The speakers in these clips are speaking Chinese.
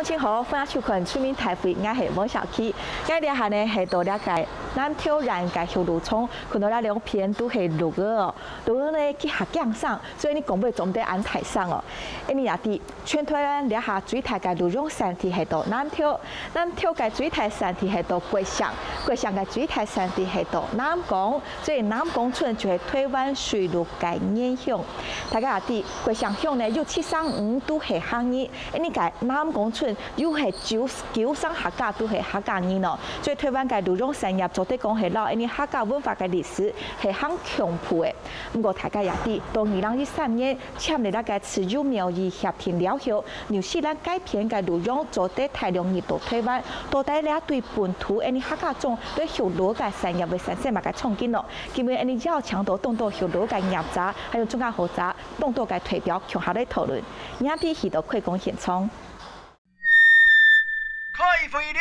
前好，欢迎收看出名台会，我是王小 K。今日下呢系到了解南挑然嘅小路冲，看到了两片都系绿哦，绿呢去下降上，所以你讲袂总得安台上哦。你也啲全台湾了下水台嘅路用山体系到南挑，南挑嘅水台山体系到桂巷，桂巷嘅水台山体系到南港，所以南港村就系台湾水路嘅影响。大家也啲桂巷乡呢有735都系行业，你嘅南港村又系9上客家都系客家人咯，所以台湾嘅路用产业做得讲系老，因为客家文化嘅历史系很丰富嘅。不过大家也啲到2013年签嚟那个持有贸易协定了后，纽西兰改变嘅路用做得大量入到台湾，到底咧对本土因为客家种对小路嘅产业嘅产生嘛嘅创建咯，因为因为要强调动到小路嘅业者，还有中间豪宅动到嘅推表，向下嚟讨论。而啲去到开工现场。开会了！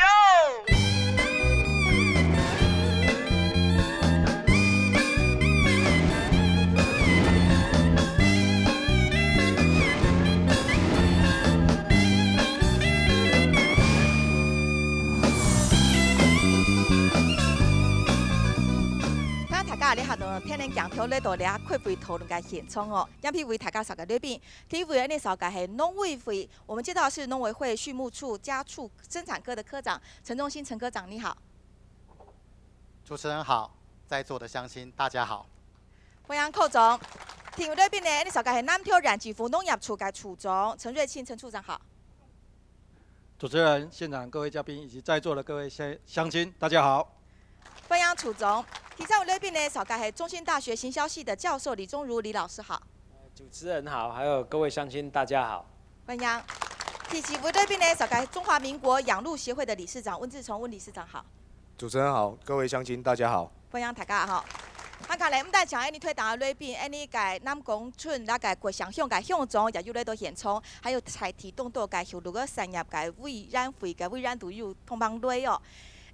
大家你下到天然讲条呢度，你开会讨论嘅现场哦。杨批为大家稍个对比，第一位呢稍个系农委会，我们介绍的是农委会畜牧处家畜生产科的科长陈忠兴陈科长，你好。主持人好，在座的乡亲大家好。欢迎寇总。第二位对比呢，你稍个系南挑染技服农业处嘅处长陈瑞庆陈处长好。主持人、现场各位嘉宾以及在座的各位乡亲，大家好。欢迎处长。第三位来宾呢，少个系中兴大学行销系的教授李宗儒李老师好。主持人好，还有各位乡亲大家好。欢迎。第四位来宾呢，少个中华民国养鹿协会的理事长温志崇温理事长好。主持人好，各位乡亲大家好。欢迎大家好。看来我们在讲你推档的来宾，你个南港村那个国乡乡个乡长也有来到现场，还有采提动到个小路个产业个污染费个污染都有通帮来哦。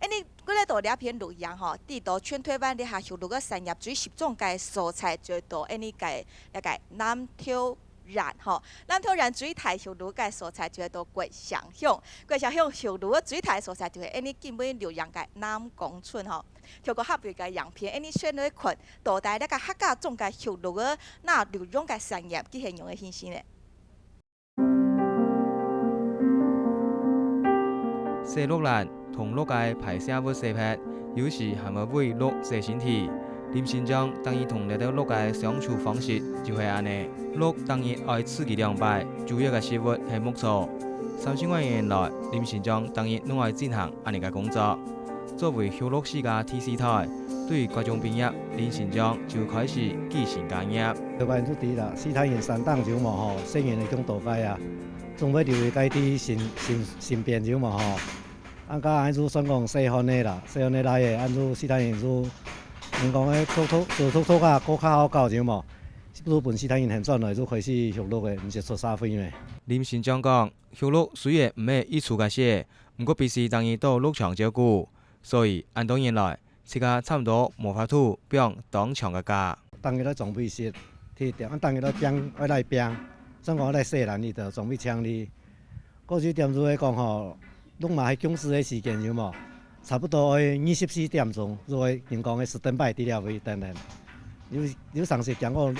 你嗰咧度两片录像吼，地度全台湾你下小路个产业最集中嘅蔬菜就到你个那个南挑然吼，南挑然最大小路个蔬菜就到桂乡乡，桂乡乡小路个最大蔬菜就系你基本留样个南港村吼。透过合约个样片，你选嚟看，到底那个客家种个小路个那留样个产业，佢系用嘅信息咧。洗鹿兰同鹿嘅排泄物洗撇，有時係咪會鹿洗身體？林先生當然同呢啲鹿嘅相處方式就係安尼，鹿當然愛刺激兩敗，主要嘅食物係牧草。30多年來，林先生當然都愛進行安尼嘅工作。作為小鹿世家電視台，對於觀眾朋友，林先生就開始繼承家業。台灣出地啦，斯坦園山檔就嘛吼，生源嚟講大概啊，總要留喺啲身邊就嘛吼。按甲按住算講細漢的啦，細漢的來的按住斯坦園住，人講的土啊，較好搞就嘛。如本斯坦園現轉來就開始學鹿的，唔是出沙飛咩。林先生講，小鹿雖然唔係一處嘅事，不過必須當然到鹿場照顧，所以按多年來，自家差唔多無法度變當場嘅家。當日咧裝備時，按當日咧拼愛來拼，算講來細漢哩就裝備槍哩。過去點做咧講吼。攏嘛係公司嘅時間就嘛，差不多係24點鐘，如果人講嘅10點半啲了會等等。有上次講過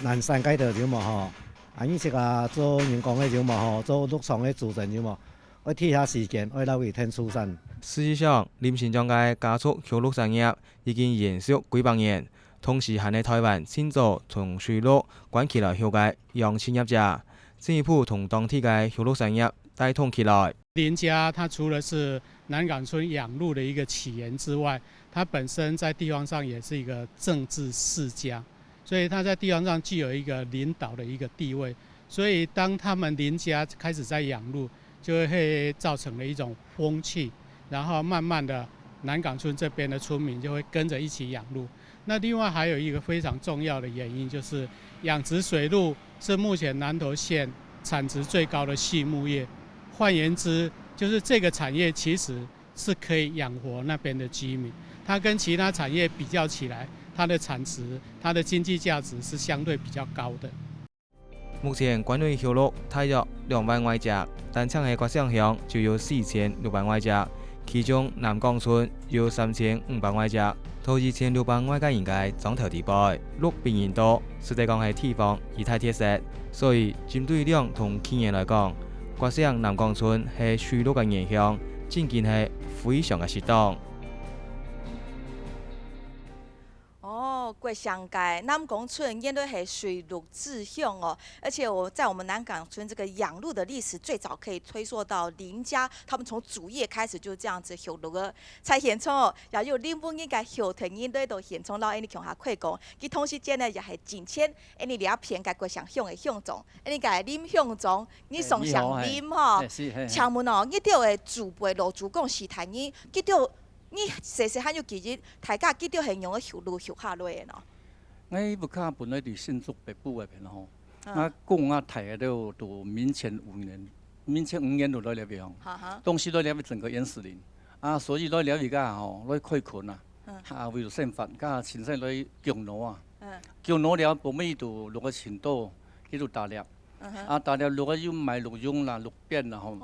南山街道就嘛吼，以前啊做人講嘅就嘛吼，做鹿場嘅主人就嘛，我睇下時間，我來為天出山。事實上，林先生嘅家畜小鹿產業已經延續幾百年，同時喺台灣先做從水鹿關起來後嘅養產業者，進一步同當地嘅小鹿產業帶動起來。林家它除了是南港村养鹿的一个起源之外，它本身在地方上也是一个政治世家，所以它在地方上具有一个领导的一个地位。所以当他们林家开始在养鹿，就会造成了一种风气，然后慢慢的南港村这边的村民就会跟着一起养鹿。那另外还有一个非常重要的原因，就是养殖水鹿是目前南投县产值最高的畜牧业。换言之，就是这个产业其实是可以养活那边的居民。它跟其他产业比较起来，它的产值、它的经济价值是相对比较高的。目前关内畜鹿大约2万外只，单场的国项乡就有4600外只，其中南港村有3500外只，头2600外个应该总头地摆，鹿比人多，实际讲系地方而太贴实，所以针对量同起源来讲，国项南港村系水鹿嘅现象，正经系非常嘅适当。过乡街南港村因为是水鹿志向哦，而且在我们南港村这个养鹿的历史最早可以追溯到林家，他们从主业开始就这样子养鹿的，才现创哦，也有林本应该养团因对都现创到因强下快讲，佮同时间呢也系近千，因你俩偏个过乡乡的乡种，因你个林乡种，你上上林吼，请问哦，你钓的主辈路主讲是台语，佮钓。你细细汉就记日，大家记到形容个修路修下落的喏。我不看本来伫新竹北部那边吼，讲台都民前5年，民前5年就来了边吼，东西都了整个原始林，所以来了而家吼，来开垦为了宪法，甲亲身来强挪强挪了，后尾就落个青岛，去度打猎。打猎落个要买鹿茸啦、鹿鞭啦吼，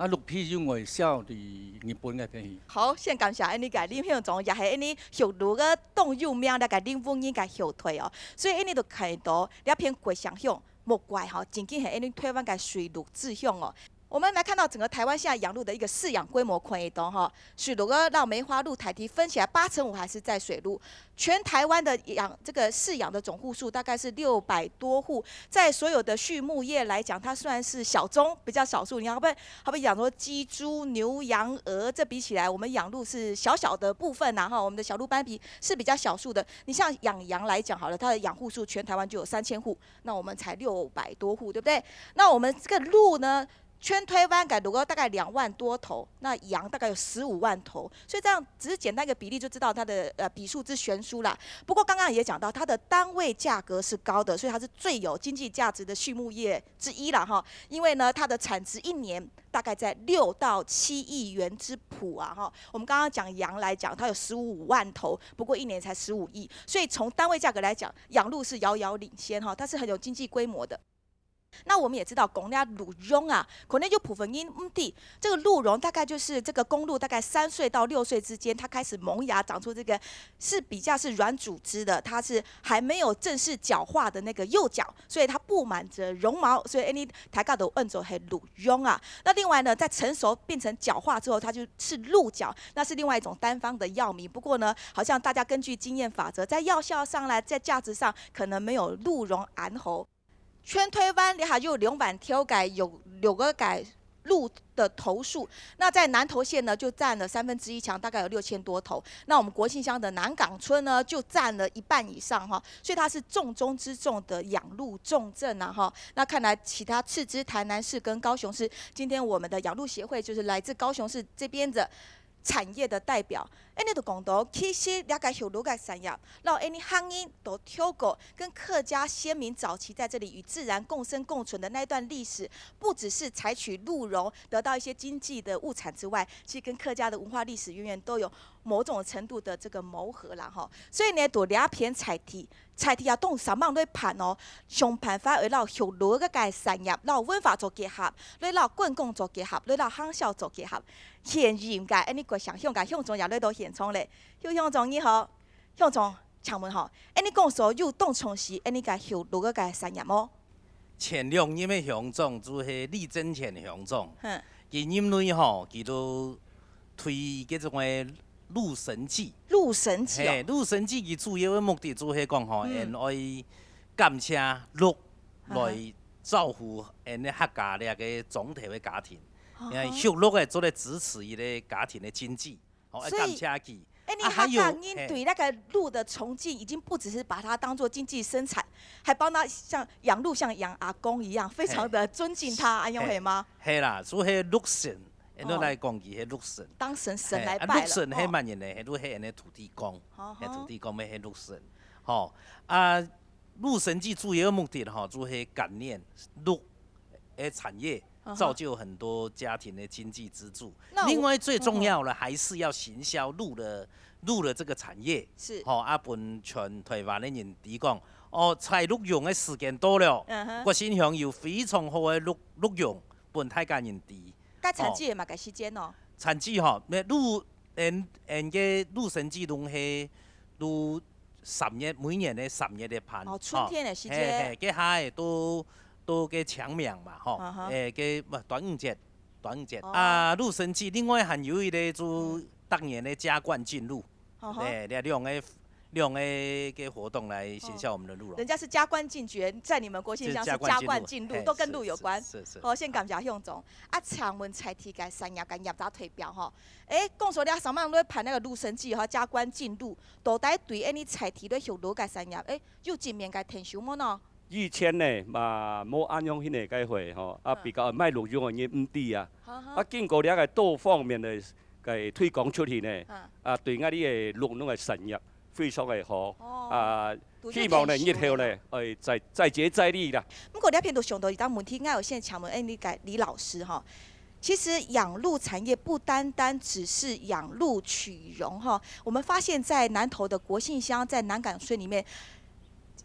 鹿皮用外销伫日本那边去。好，先感谢你个林乡总，也系你学鹿个动物名那个林本应该后退哦，所以你就看到两片国乡乡，莫怪吼，仅仅系你台湾个水鹿志向哦。我们来看到整个台湾现在养鹿的一个饲养规模，可以懂哈。水鹿到梅花鹿、台蹄分起来，85%还是在水鹿。全台湾的饲养的总户数大概是600多户，在所有的畜牧业来讲，它算是小宗，比较少数。你要不养说鸡、猪、牛、羊、鹅，这比起来，我们养鹿是小小的部分呐哈。我们的小鹿斑比是比较少数的。你像养羊来讲好了，它的养户数全台湾就有3000户，那我们才600多户，对不对？那我们这个鹿呢？全台湾如果大概2万多头，那羊大概有15万头，所以这样只是简单一个比例就知道它的比数之悬殊啦。不过刚刚也讲到，它的单位价格是高的，所以它是最有经济价值的畜牧业之一啦哈。因为呢，它的产值1年大概在6到7亿元之谱啊哈。我们刚刚讲羊来讲，它有15万头，不过1年才15亿，所以从单位价格来讲，养鹿是遥遥领先哈，它是很有经济规模的。那我们也知道，公家鹿茸啊，可能就普分因地，这个鹿茸大概就是这个公鹿大概3岁到6岁之间，它开始萌芽，长出这个是比较是软组织的，它是还没有正式角化的那个幼角，所以它布满着绒毛，所以你台港都问作是鹿茸啊。那另外呢，在成熟变成角化之后，它就是鹿角，那是另外一种单方的药名。不过呢，好像大家根据经验法则，在药效上来，在价值上可能没有鹿茸安好。全台湾你还有2万条改有6个改鹿的头数，那在南投县呢就占了1/3强，大概有6000多头。那我们国姓乡的南港村呢就占了1半以上哈，所以它是重中之重的养鹿重镇啊哈。那看来其他次之台南市跟高雄市，今天我们的养鹿协会就是来自高雄市这边的产业的代表，你就讲到，其实了解养鹿的产业，然后你行业都跳过跟客家先民早期在这里与自然共生共存的那段历史，不只是采取鹿茸得到一些经济的物产之外，其实跟客家的文化历史渊源都有某种程度的这个谋合啦哈。所以呢，多两片采地也动3万来盘哦，想办法为了养鹿个产业，然后文化做结合，为了观光做结合，为了行销做结合。现任个你个想向总也来到现场咧，向总你好，向总请问吼，你讲说有动从事你个养鹿个产业么？前2任的乡长就是李正前乡长，伊因为吼，伊都推叫做鹿神记。鹿神记哦。鹿神记伊主要的目的就是讲吼，因爱感谢鹿来照顾因的客家那个总体的家庭。养鹿的做来支持伊的家庭的经济，感谢佢。你客家人对那个鹿的崇敬，已经不只是把它当作经济生产，还帮它像养鹿像养阿公一样，非常的尊敬它，安样系吗？系啦，所以鹿神，你来讲伊系鹿神，当神来拜了。鹿神系乜嘢呢？都系人土地公，土地公咪系鹿神。鹿神祭主要的目的就是感念鹿的产业。造就很多家庭的经济支柱。另外最重要的还是要行销鹿的这个产业。是。本全台湾的人提供，采鹿茸的时间到了，国新乡有非常好的鹿茸，本太家人吃。该产季嘛，该时间哦。产季吼，鹿神季拢是10月，每年的10月的盼。哦，春天的时间。个下个都个长命嘛，吼，个端午节啊，鹿神季，另外还有一个就当年的加冠进鹿，两个活动来显现我们的鹿茸。人家是加官进爵，在你们国信乡是加官进禄，都跟鹿有关。是。好，先感谢向总。啊，请问菜题该三亚跟业咋推标吼？讲说了什么人在盘那个鹿神记哈，加官进禄，到底对安尼菜题咧向鹿该三亚，有正面该填什么呢？以前呢，嘛无按用迄个计划吼，比较卖鹿茸的唔低啊。经过了个多方面的个推广出去呢，对我哋的鹿茸的产业非常的好。希望呢日后呢，再接再厉啦。不过了片都上到一档问题，我有先请问李老师哈。其实养鹿产业不单单只是养鹿取茸哈，我们发现在南投的国信乡，在南港村里面。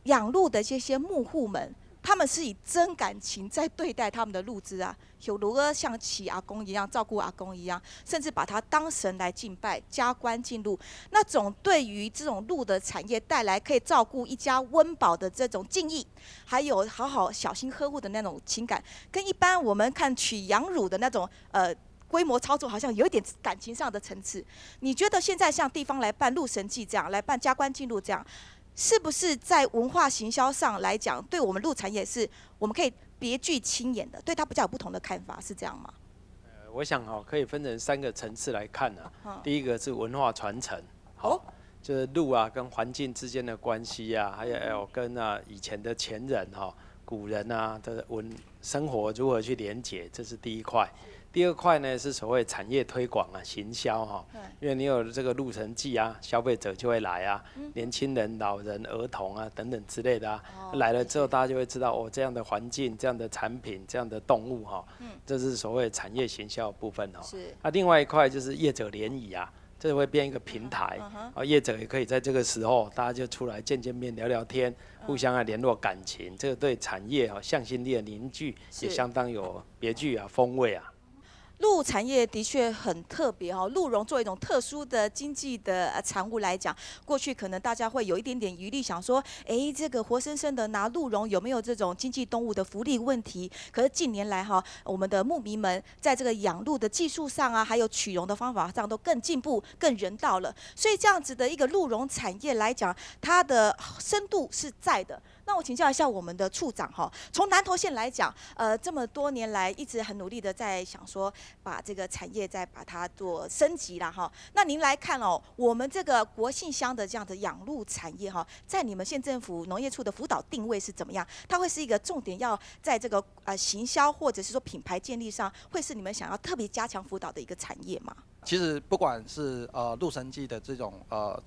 养鹿的这些牧户们，他们是以真感情在对待他们的鹿只啊，有如何像起阿公一样照顾阿公一样，甚至把他当神来敬拜，加官进鹿。那种对于这种鹿的产业带来可以照顾一家温饱的这种敬意，还有好好小心呵护的那种情感，跟一般我们看取养乳的那种规模操作好像有一点感情上的层次。你觉得现在像地方来办鹿神祭这样，来办加官进鹿这样？是不是在文化行销上来讲，对我们鹿产业是我们可以别具亲眼的，对它比较有不同的看法，是这样吗？我想可以分成3个层次来看啊。第一个是文化传承，就是鹿啊跟环境之间的关系啊，还有跟以前的前人古人的生活如何去连结，这是第一块。第二块呢是所谓产业推广行销因为你有这个鹿神祭啊，消费者就会来啊，年轻人、老人、儿童等等之类的来了之后，大家就会知道这样的环境、这样的产品、这样的动物这是所谓产业行销的部分另外一块就是业者联谊啊。这会变一个平台，业者也可以在这个时候，大家就出来见面、聊聊天，互相联络感情。这个对产业向心力的凝聚也相当有别具风味啊。鹿产业的确很特别鹿茸作为一种特殊的经济的产物来讲，过去可能大家会有一点点疑虑，想说，这个活生生的拿鹿茸有没有这种经济动物的福利问题？可是近年来我们的牧民们在这个养鹿的技术上还有取茸的方法上都更进步、更人道了。所以这样子的一个鹿茸产业来讲，它的深度是在的。那我请教一下我们的处长从南投县来讲，这么多年来一直很努力的在想说，把这个产业再把它做升级啦那您来看我们这个国信乡的这样的养鹿产业在你们县政府农业处的辅导定位是怎么样？它会是一个重点，要在这个行销或者是说品牌建立上，会是你们想要特别加强辅导的一个产业吗？其实不管是鹿神祭的这种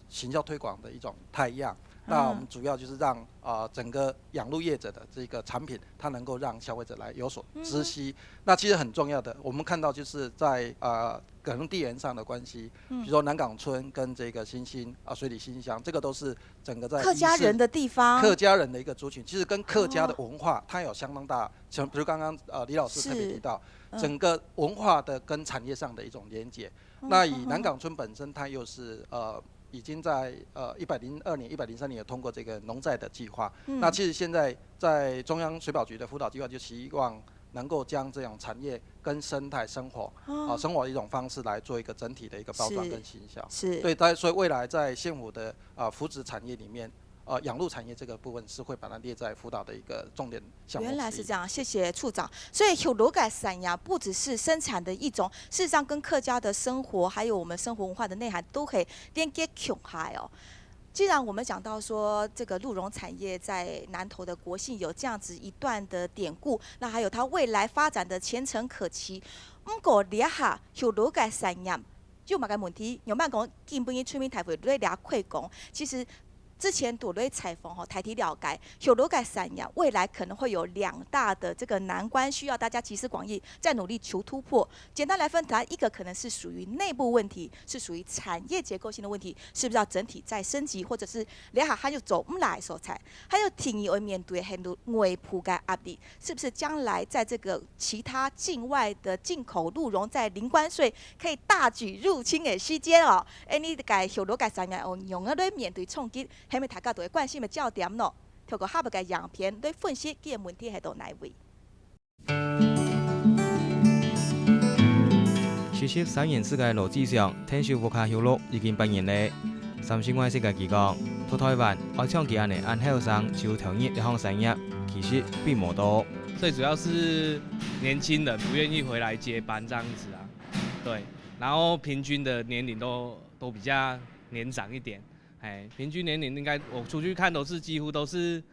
行销推广的一种太阳。那我们主要就是让整个养鹿业者的这个产品，它能够让消费者来有所知悉。那其实很重要的，我们看到就是在可能地缘上的关系，比如说南港村跟这个新兴水里新乡，这个都是整个在客家人的地方，客家人的一个族群，其实跟客家的文化它有相当大，像比如刚刚李老师特别提到，整个文化的跟产业上的一种连结。那以南港村本身，它又是已经在102年、103年有通过这个农债的计划。那其实现在在中央水保局的辅导计划，就希望能够将这种产业跟生态生活生活的一种方式来做一个整体的一个包装跟行销。对，所以未来在县府的扶植产业里面。养鹿产业这个部分是会把它列在辅导的一个重点项目。原来是这样，谢谢处长。所以有鹿改产业不只是生产的一种，事实上跟客家的生活还有我们生活文化的内涵都可以连接起来既然我们讲到说这个鹿茸产业在南投的国信有这样子一段的典故，那还有它未来发展的前程可期。不过底下有鹿改产业就嘛个问题，有慢讲基本出面台会对俩快讲，其实。之前躲雷采访台提了解，有罗改散呀，未来可能会有2大的这个难关，需要大家集思广益，再努力求突破。简单来分，它一个可能是属于内部问题，是属于产业结构性的问题，是不是要整体再升级，或者是两下它就走不来所在，还有挺有面对很多外部的压力，是不是将来在这个其他境外的进口鹿茸在零关税可以大举入侵的时间哦？你个有罗改散呀，用啊来面对冲击。下面大家都会关心的焦点咯，透过下面嘅样片来分析佢嘅问题喺度哪位。其实3年世界路史上，天寿无卡休鹿已经8年嘞。30万世界期讲，到台湾爱唱其安尼按后生就投入这项产业，其实并无多。最主要是年轻人不愿意回来接班这样子啊，对，然后平均的年龄都比较年长一点。平均年龄应该我出去看几乎都是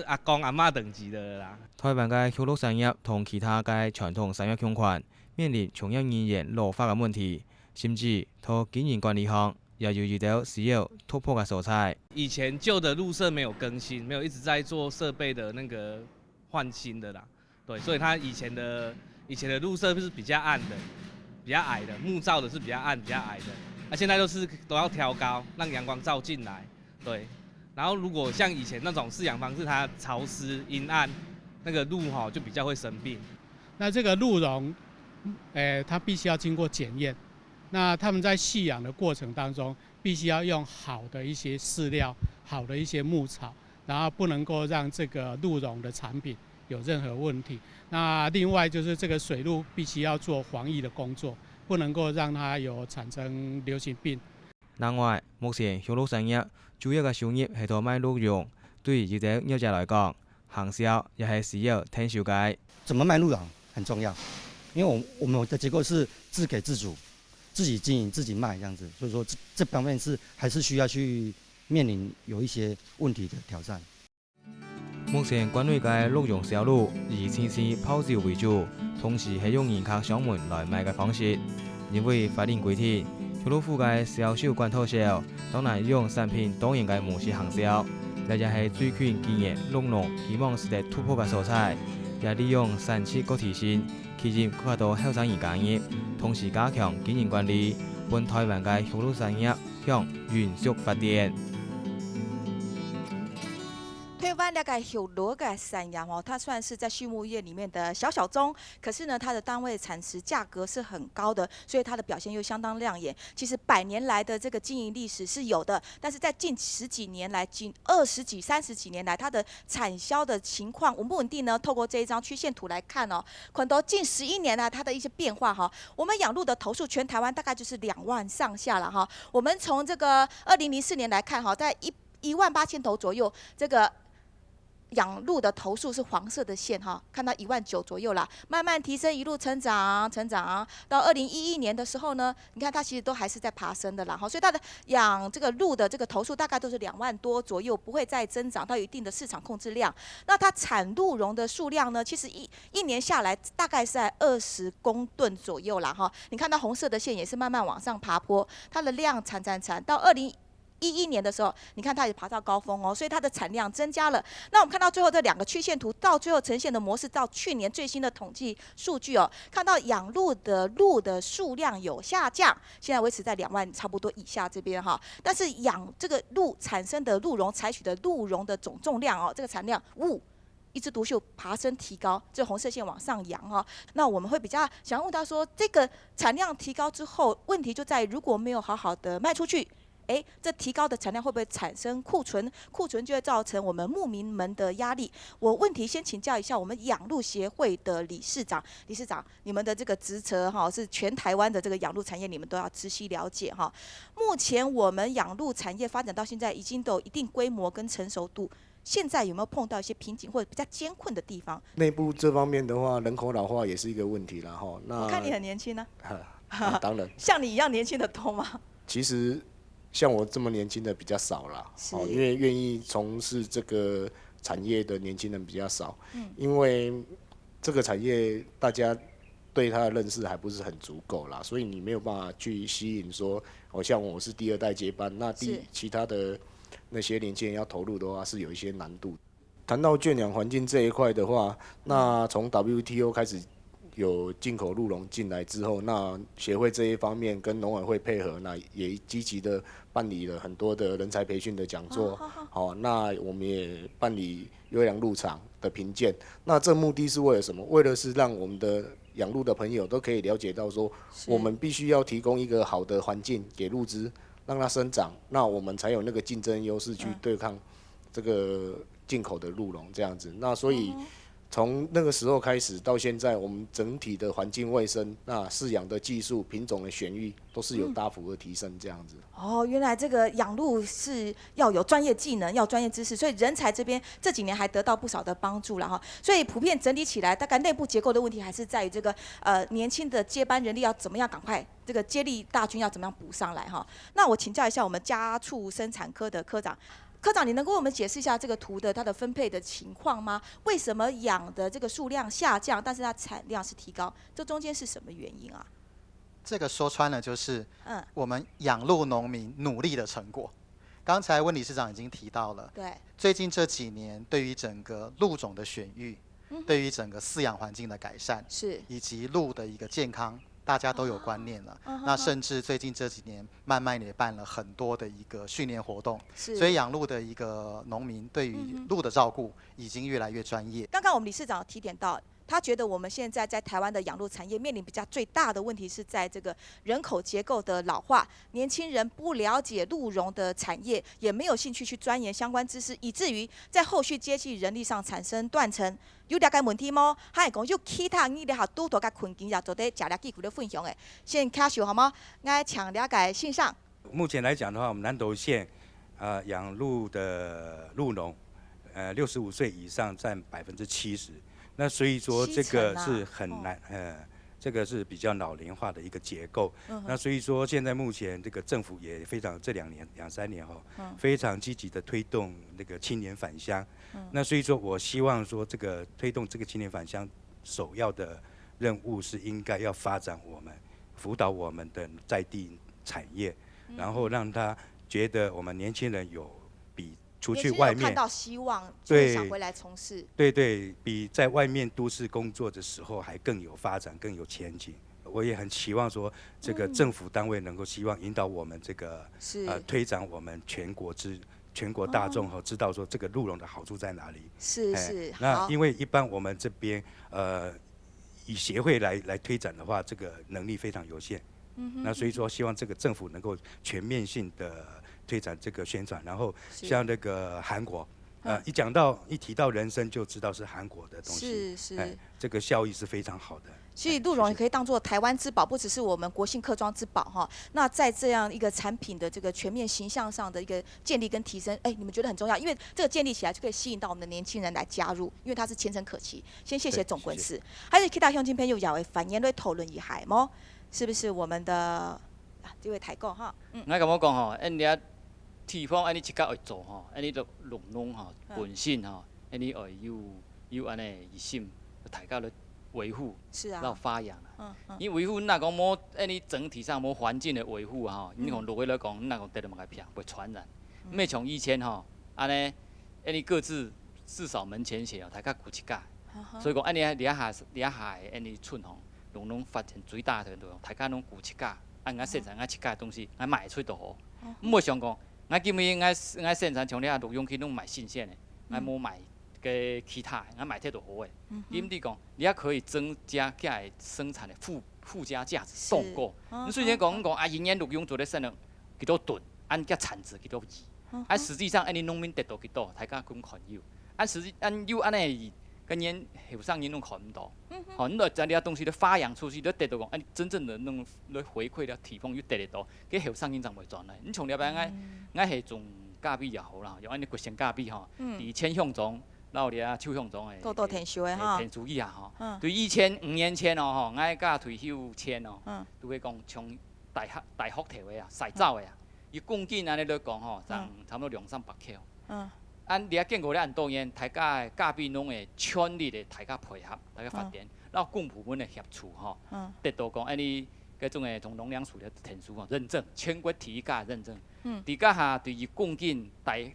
阿公阿嬷等级的啦。台湾嘅休鹿产业同其他嘅传统产业相关，面临从业人员老化嘅问题，甚至同经营管理上也有遇到需要突破嘅所在。以前旧的路设没有更新，没有一直在做设备的那个换新的啦，对，所以它以前的路设是比较暗的，比较矮的，木造的是比较暗比较矮的。现在都要调高，让阳光照进来，对。然后如果像以前那种饲养方式，它潮湿阴暗，那个鹿就比较会生病。那这个鹿茸，它必须要经过检验。那他们在饲养的过程当中，必须要用好的一些饲料、好的一些牧草，然后不能够让这个鹿茸的产品有任何问题。那另外就是这个水鹿必须要做防疫的工作。不能够让它有产生流行病。另外，目前休鹿产业主要嘅收入係做賣鹿茸，對有啲業者來講，行銷也係需要天寿嘅。怎麼賣鹿茸很重要，因為我們的結構是自給自足，自己經營自己賣這樣子，所以說這方面還是需要去面臨有一些問題的挑戰。目前關內嘅鹿茸銷路以次次泡椒為主，同時係用嚴格上門來賣嘅方式。因為法令規定，休鹿府嘅銷售管套銷當然用產品當然嘅模式行銷，這也係最近經驗鹿茸希望是得突破嘅所在，也利用產期各提升，吸引更加多後生人加入，同時加強經營管理，幫台灣嘅休鹿產業向遠速發展。台湾那个有罗个产业它算是在畜牧业里面的小小宗，可是呢，它的单位产值价格是很高的，所以它的表现又相当亮眼。其实100年来的这个经营历史是有的，但是在近10几年来，近20几、30几年来，它的产销的情况稳不稳定呢？透过这一张曲线图来看哦，看到近11年来它的一些变化哈。我们养鹿的头数全台湾大概就是2万上下了哈。我们从这个2004年来看哈，在18000头左右，这个养鹿的头数是黄色的线哈，看到19000左右啦，慢慢提升，一路成长，到2011年的时候呢，你看它其实都还是在爬升的啦哈，所以它的养这个鹿的这个头数大概都是2万多左右，不会再增长到一定的市场控制量。那它产鹿茸的数量呢，其实一年下来大概是在20公吨左右啦哈，你看到红色的线也是慢慢往上爬坡，它的量产到2011年的时候，你看它也爬到高峰哦，所以它的产量增加了。那我们看到最后这2个曲线图，到最后呈现的模式，到去年最新的统计数据哦，看到养鹿的数量有下降，现在维持在2万差不多以下这边哈。但是养这个鹿产生的鹿茸，采取的鹿茸的总重量哦，这个产量一枝独秀爬升提高，这红色线往上扬哈。那我们会比较想问到说，这个产量提高之后，问题就在于如果没有好好的卖出去。这提高的产量会不会产生库存？库存就会造成我们牧民们的压力。我问题先请教一下我们养鹿协会的理事长，你们的这个职责哈是全台湾的这个养鹿产业，你们都要仔细了解哈。目前我们养鹿产业发展到现在已经都有一定规模跟成熟度，现在有没有碰到一些瓶颈或者比较艰困的地方？内部这方面的话，人口老化也是一个问题啦哈。我看你很年轻呢。当然。像你一样年轻的多吗？其实。像我这么年轻的比较少啦，因为愿意从事这个产业的年轻人比较少，因为这个产业大家对它的认识还不是很足够啦，所以你没有办法去吸引说，像我是第2代接班，那其他的那些年轻人要投入的话，是有一些难度。谈到圈养环境这一块的话，那从 WTO 开始有进口鹿茸进来之后，那协会这一方面跟农委会配合，那也积极的办理了很多的人才培训的讲座。好，那我们也办理优良鹿场的评鉴。那这目的是为了什么？为了是让我们的养鹿的朋友都可以了解到说，我们必须要提供一个好的环境给鹿只，让它生长，那我们才有那个竞争优势去对抗这个进口的鹿茸这样子。那所以从那个时候开始到现在，我们整体的环境卫生、那饲养的技术、品种的选育都是有大幅的提升这样子。哦，原来这个养鹿是要有专业技能，要专业知识，所以人才这边这几年还得到不少的帮助了哈。所以普遍整体起来，大概内部结构的问题还是在于这个年轻的接班人力要怎么样赶快这个接力大军要怎么样补上来哈。那我请教一下我们家畜生产科的科长。科长，你能跟我们解释一下这个图的它的分配的情况吗？为什么养的这个数量下降，但是它产量是提高？这中间是什么原因啊？这个说穿了就是我们养鹿农民努力的成果。刚才温理事长已经提到了，对，最近这几年对于整个鹿种的选育，对于整个饲养环境的改善，以及鹿的一个健康。大家都有观念了，那甚至最近这几年，慢慢也办了很多的一个训练活动，所以养鹿的一个农民对于鹿的照顾已经越来越专业。刚刚我们理事长提点到，他觉得我们现在在台湾的养鹿产业面临比较最大的问题是在这个人口结构的老化，年轻人不了解鹿茸的产业，也没有兴趣去钻研相关知识，以至于在后续接济人力上产生断层。有了解问题吗？还是讲有其他你了拄到甲困境，也做得食了几句的分享诶。先开始好吗？我抢了解线上。目前来讲的话，我们南投县养鹿的鹿农，65岁以上占70%。那所以说这个是很难，这个是比较老龄化的一个结构。那所以说现在目前这个政府也非常这2、3年后，非常积极的推动那个青年返乡。那所以说我希望说这个推动这个青年返乡，首要的任务是应该要发展我们辅导我们的在地产业，然后让他觉得我们年轻人有比出去外面看到希望，就想回来从事。对，比在外面都市工作的时候还更有发展，更有前景。我也很期望说，这个政府单位能够希望引导我们这个推展我们全国大众知道说这个鹿茸的好处在哪里。是。那因为一般我们这边以协会来推展的话，这个能力非常有限。那所以说希望这个政府能够全面性的推展这个宣传，然后像那个韩国，一提到人参就知道是韩国的东西，这个效益是非常好的。所以鹿茸也可以当作台湾之宝，不只是我们国姓客庄之宝哈。那在这样一个产品的这个全面形象上的一个建立跟提升，你们觉得很重要，因为这个建立起来就可以吸引到我们的年轻人来加入，因为它是前程可期。先谢谢总干事，还是其他乡亲朋友也会反映来讨论一下么？是不是我们的这位台讲哈？我甲我讲吼，你地方你即刻会做吼，你就鹿农吼本身吼，你会有安尼热心，大家来维护，要发扬啦。因为维护那讲无，你整体上无环境的维护吼，你讲落去来讲，那讲得了嘛个病，会传染。咩像以前吼，安尼，你各自至少门前写哦，大家顾一架。所以讲，安尼掠下安尼寸吼。拢发展最大的大家拢顾一架，按现场一架的东西，卖出就好。唔会想讲，今日现场从遐鹿茸去拢卖新鲜的，无卖个其他的，卖摕就好的。因伫讲，你也可以增加遐的生产的附加价值，动过。你虽然讲人家鹿茸做咧生了几多吨，按个产值几多亿，实际上你农民得到几多，大家讲看有。有安尼。跟人后上人拢看唔到，你来将啲东西咧发扬出去，你得到讲，真正的弄来回馈了提供又得得到，佮后上人就袂赚啦。你从了解系种价比也好啦，用安尼决性价比吼，伫千向中，然后咧手向中诶，多填收诶吼，填注意下吼。对以前5年前哦吼，甲退休前哦，都会讲从大学摕诶啊，赛走诶啊，伊共计安尼来讲吼，差不多200-300 克。你也见过咧，按导演大家的嘉宾拢会全力的大家配合，大家发展，然后共部门的协助吼，得到讲你各种的从农粮署的田书吼认证，全国第一家认证。伫家下对于共进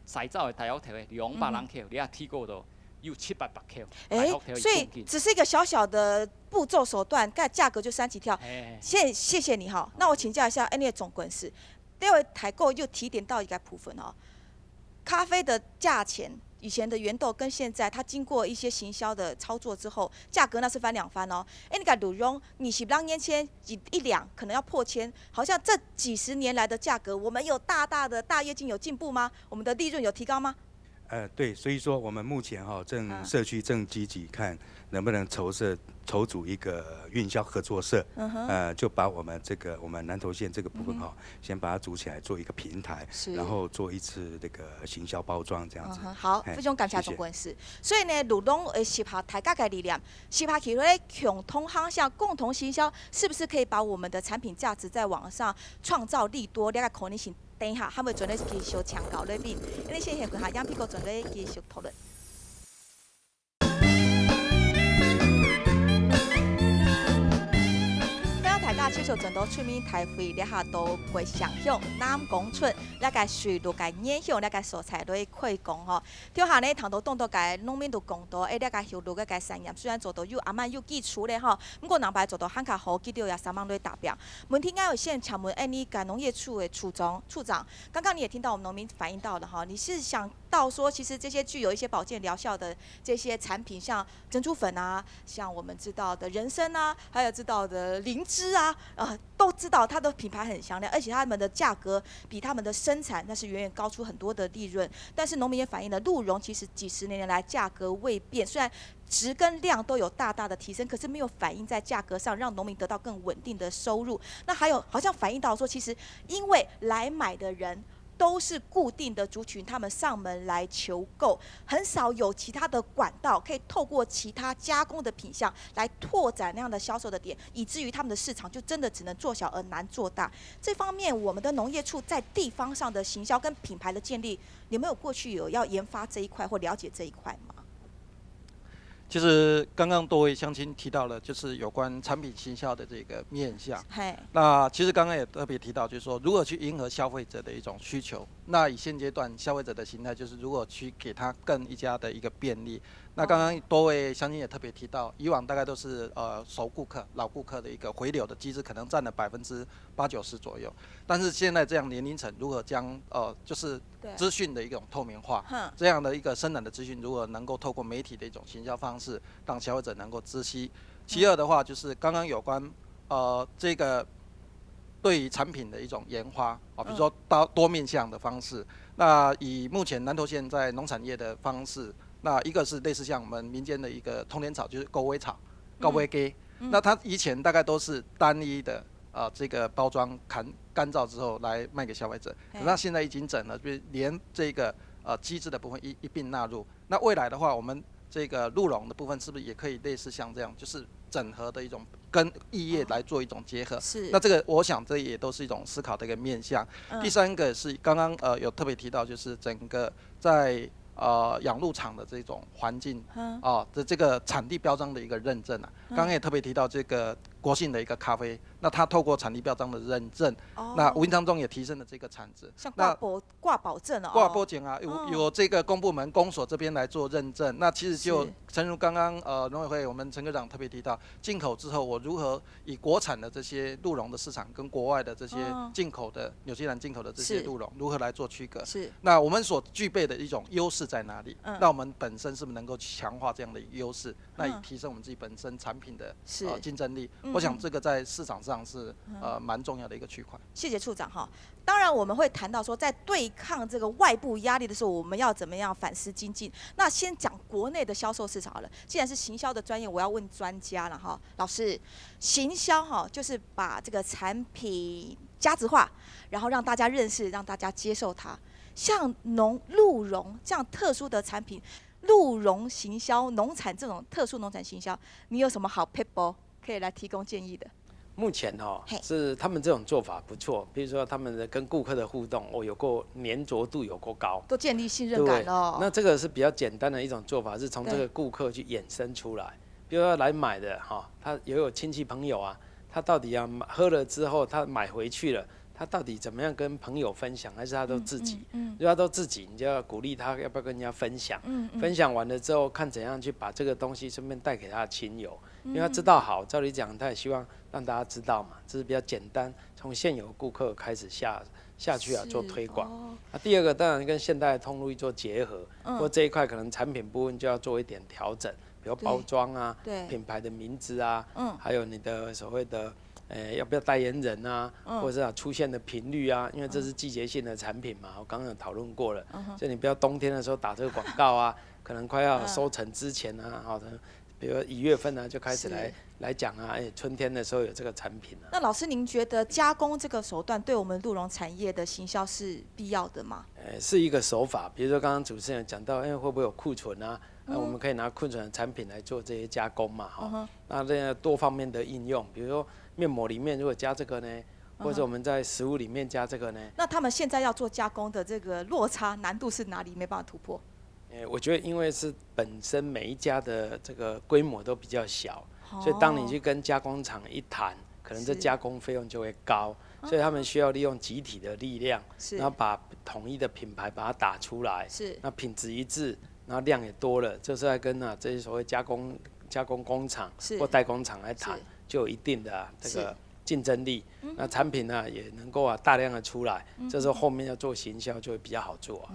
洗澡的大屋头的200人口，你啊提过到有700口。所以只是一个小小的步骤手段，盖价格就3级跳。谢谢你哈。那我请教一下，你的总管事，待会采购又提点到一个部分哦，咖啡的价钱。以前的原豆跟现在，它经过一些行销的操作之后，价格那是翻2番哦。你个鹿茸20两年前一两可能要破千，好像这几十年来的价格，我们有大跃进有进步吗？我们的利润有提高吗？对，所以说我们目前社区正积极看能不能筹组一个运销合作社，就把我们南投县这个部分先把它组起来做一个平台，然后做一次这个行销包装这样子。好，非常感谢总管事。所以呢，鹿茸会适合大家的力量，适合去咧共同方向共同行销，是不是可以把我们的产品价值在网上创造利多？了解可能性。等一下，还袂准咧继续强调咧面，因为先下下杨屁股准咧继续讨论。大家接受很多村民台会了下都会想向南公村了解水路个影响了解所采来开工吼。跳下呢，糖都动到个农民都讲到，了解修路个个产业虽然做到有阿慢有基础咧吼，不过人排做到汉卡好，记到也3万来达标。问题有限，请问你个农业处的处长，刚刚你也听到我们农民反映到了哈，你是想到说，其实这些具有一些保健疗效的这些产品，像珍珠粉啊，像我们知道的人参啊，还有知道的灵芝啊，都知道它的品牌很响亮，而且他们的价格比他们的生产那是远远高出很多的利润。但是农民也反映了，鹿茸其实几十年来价格未变，虽然值跟量都有大大的提升，可是没有反映在价格上，让农民得到更稳定的收入。那还有好像反映到说，其实因为来买的人都是固定的族群，他们上门来求购，很少有其他的管道可以透过其他加工的品项来拓展那样的销售的点，以至于他们的市场就真的只能做小而难做大。这方面，我们的农业处在地方上的行销跟品牌的建立，你们有过去有要研发这一块或了解这一块吗？其实刚刚多位乡亲提到了，就是有关产品行销的这个面向。那其实刚刚也特别提到，就是说如何去迎合消费者的一种需求。那以现阶段消费者的心态，就是如何去给他更一家的一个便利。那刚刚多位乡亲也特别提到，以往大概都是熟顾客、老顾客的一个回流的机制，可能占了80%-90%左右。但是现在这样年龄层如何将就是资讯的一种透明化，这样的一个生产的资讯如何能够透过媒体的一种行销方式，让消费者能够知悉。其二的话，就是刚刚有关这个对于产品的一种研发比如说多面向的方式。那以目前南投县在农产业的方式。那一个是类似像我们民间的一个通天草，就是狗尾草、狗尾鸡。那它以前大概都是单一的这个包装干燥之后来卖给消费者，那现在已经整了，就是连这个机制的部分一并纳入。那未来的话，我们这个鹿茸的部分是不是也可以类似像这样，就是整合的一种跟异业来做一种结合？是。那这个我想这也都是一种思考的一个面向。第三个是刚刚有特别提到，就是整个在养鹿场的这种环境的这个产地标章的一个认证啊，刚刚也特别提到这个国信的一个咖啡，那它透过产地标章的认证，那无形当中也提升了这个产值。像挂保证哦，挂保证啊，有这个公部门公所这边来做认证。那其实就诚如刚刚农委会我们陈科长特别提到，进口之后我如何以国产的这些鹿茸的市场跟国外的这些进口的纽西兰进口的这些鹿茸如何来做区隔？是。那我们所具备的一种优势在哪里？那我们本身是不是能够强化这样的优势？那以提升我们自己本身产品的竞争力。我想这个在市场上是蛮重要的一个区块。谢谢处长哈。当然我们会谈到说，在对抗这个外部压力的时候，我们要怎么样反思精进。那先讲国内的销售市场好了。既然是行销的专业，我要问专家了哈。老师，行销哈就是把这个产品价值化，然后让大家认识，让大家接受它。像鹿茸这样特殊的产品，鹿茸行销、农产这种特殊农产行销，你有什么好撇步可以来提供建议的？目前是他们这种做法不错，比如说他们的跟顾客的互动有够粘着度有够高，都建立信任感了。那这个是比较简单的一种做法，是从这个顾客去衍生出来。比如说来买的他也有亲戚朋友啊，他到底要喝了之后，他买回去了，他到底怎么样跟朋友分享，还是他都自己？如果他都自己，你就要鼓励他要不要跟人家分享。分享完了之后，看怎样去把这个东西顺便带给他的亲友，因为他知道好，照理讲他也希望让大家知道嘛，这是比较简单，从现有顾客开始下去做推广。第二个当然跟现代的通路做结合，不过这一块可能产品部分就要做一点调整，比如包装啊，品牌的名字啊，还有你的所谓的。要不要代言人啊，或者是出现的频率啊？因为这是季节性的产品嘛，我刚刚有讨论过了。所以你不要冬天的时候打这个广告啊，可能快要收成之前啊，好的，比如1月份呢就开始来讲啊，春天的时候有这个产品啊。那老师，您觉得加工这个手段对我们鹿茸产业的行销是必要的吗？是一个手法，比如说刚刚主持人讲到，会不会有库存啊？我们可以拿库存的产品来做这些加工嘛，那这样多方面的应用，比如说面膜里面如果加这个呢，或者我们在食物里面加这个呢？那他们现在要做加工的这个落差难度是哪里？没办法突破？我觉得因为是本身每一家的这个规模都比较小，所以当你去跟加工厂一谈，可能这加工费用就会高，所以他们需要利用集体的力量，然后把统一的品牌把它打出来，那品质一致。然后量也多了，就是在跟这些所谓加工工厂或代工厂来谈，就有一定的这个竞争力。那产品呢也能够大量的出来，这时候后面要做行销就会比较好做啊。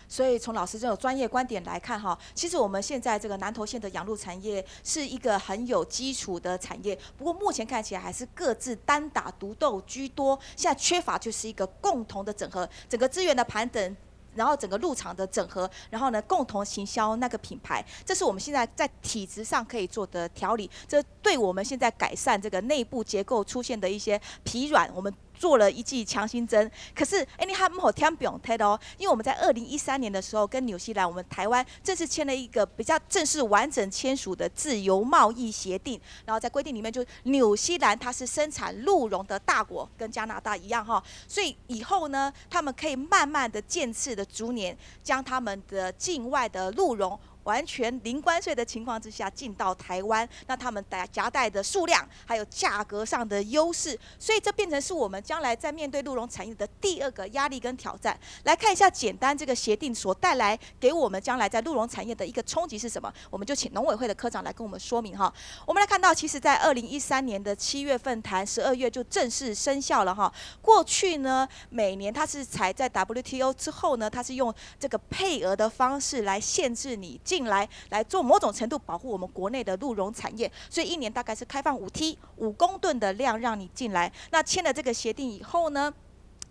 所以从老师这种专业观点来看哈，其实我们现在这个南投县的养鹿产业是一个很有基础的产业，不过目前看起来还是各自单打独斗居多，现在缺乏就是一个共同的整合，整个资源的盘等。然后整个鹿场的整合，然后呢共同行销那个品牌，这是我们现在在体质上可以做的调理，这对我们现在改善这个内部结构出现的一些疲软，我们做了一剂强心针。可是你还没有听不用听哦，因为我们在2013年的时候跟纽西兰，我们台湾正式签了一个比较正式完整签署的自由贸易协定，然后在规定里面就纽西兰它是生产鹿茸的大国，跟加拿大一样哈，所以以后呢，他们可以慢慢的渐次的逐年将他们的境外的鹿茸完全零关税的情况之下进到台湾，那他们夹带的数量还有价格上的优势，所以这变成是我们将来在面对鹿茸产业的第二个压力跟挑战。来看一下简单这个协定所带来给我们将来在鹿茸产业的一个冲击是什么，我们就请农委会的科长来跟我们说明哈。我们来看到，其实在2013年的7月份谈，12月就正式生效了哈。过去呢，每年它是采在 WTO 之后呢，它是用这个配额的方式来限制你进来做某种程度保护我们国内的鹿茸产业，所以一年大概是开放5公吨的量让你进来。那签了这个协定以后呢，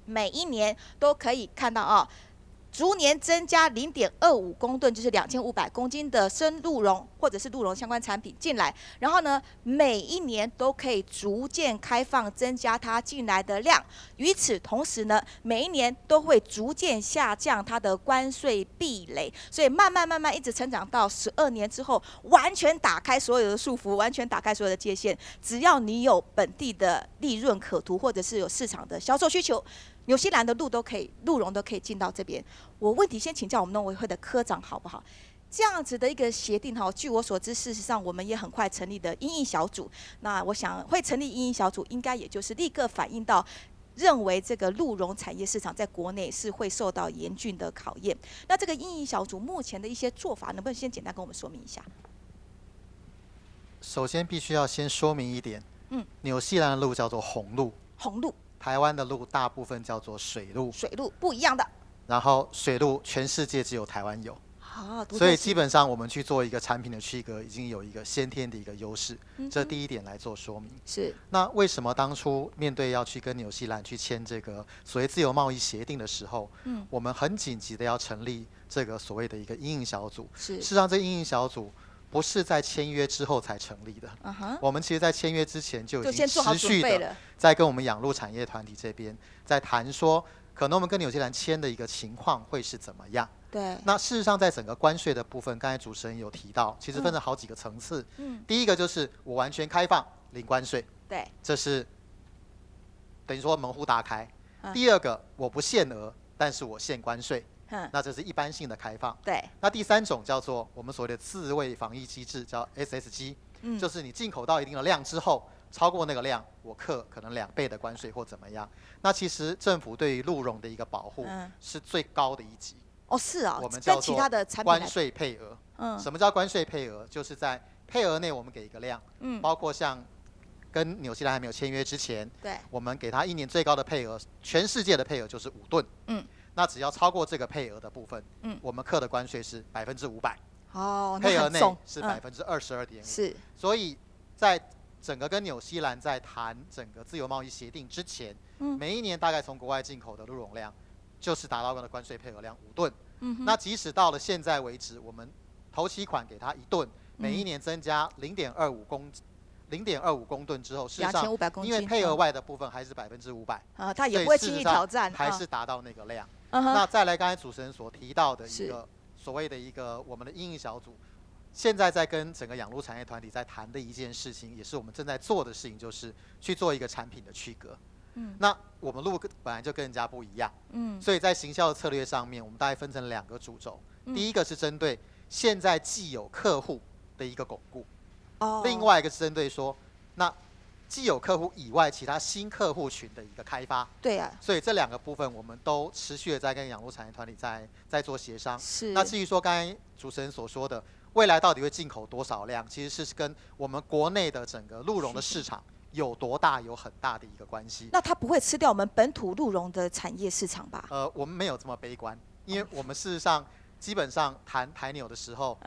每一年都可以看到逐年增加0.25公吨，就是2500公斤的生鹿茸或者是鹿茸相关产品进来。然后呢，每一年都可以逐渐开放增加它进来的量。与此同时呢，每一年都会逐渐下降它的关税壁垒，所以慢慢一直成长到12年之后，完全打开所有的束缚，完全打开所有的界限。只要你有本地的利润可图，或者是有市场的销售需求，纽西兰的鹿茸都可以进到这边。我问题先请教我们农委会的科长好不好？这样子的一个协定哈，据我所知，事实上我们也很快成立的因应小组。那我想会成立因应小组，应该也就是立刻反映到认为这个鹿茸产业市场在国内是会受到严峻的考验。那这个因应小组目前的一些做法，能不能先简单跟我们说明一下？首先必须要先说明一点，纽西兰的鹿叫做红鹿，台湾的鹿大部分叫做水鹿，不一样的。然后水鹿全世界只有台湾有，所以基本上我们去做一个产品的区隔，已经有一个先天的一个优势，这第一点来做说明。是。那为什么当初面对要去跟纽西兰去签这个所谓自由贸易协定的时候，我们很紧急的要成立这个所谓的一个因应小组？事实上，这因应小组不是在签约之后才成立的，我们其实在签约之前就已经持续的在跟我们养鹿产业团体这边在谈说，可能我们跟纽西兰签的一个情况会是怎么样。对。那事实上，在整个关税的部分，刚才主持人有提到，其实分成好几个层次。第一个就是我完全开放零关税，对，这是等于说门户大开。第二个，我不限额，但是我限关税。那这是一般性的开放。对。那第三种叫做我们所谓的自卫防疫机制，叫 SSG，就是你进口到一定的量之后，超过那个量，我课可能2倍的关税或怎么样。那其实政府对于鹿茸的一个保护是最高的一级。哦，是啊，我们叫做关税配额。什么叫关税配额？就是在配额内我们给一个量，包括像跟纽西兰还没有签约之前，对，我们给他1年最高的配额，全世界的配额就是5吨。那只要超过这个配额的部分，我们课的关税是500%。哦，配额内是22.5%。是，所以在整个跟纽西兰在谈整个自由贸易协定之前，每一年大概从国外进口的鹿茸量就是达到的关税配额量5吨。那即使到了现在为止，我们头期款给他1吨，每一年增加0.25公吨之后，事实上因为配额外的部分还是500%啊，他也不会轻易挑战，还是达到那个量。那再来刚才主持人所提到的一个所谓的一个我们的因应小组，现在在跟整个养鹿产业团体在谈的一件事情，也是我们正在做的事情，就是去做一个产品的区隔。那我们鹿本来就跟人家不一样，所以在行销的策略上面，我们大概分成2个主轴。第一个是针对现在既有客户的一个巩固，另外一个是针对说，那既有客户以外其他新客户群的一个开发。对啊。所以这2个部分我们都持续的在跟养鹿产业团体在做协商。是。那至于说刚才主持人所说的未来到底会进口多少量，其实是跟我们国内的整个鹿茸的市场有多大有很大的一个关系。那它不会吃掉我们本土鹿茸的产业市场吧？我们没有这么悲观，因为我们事实上基本上谈台纽的时候，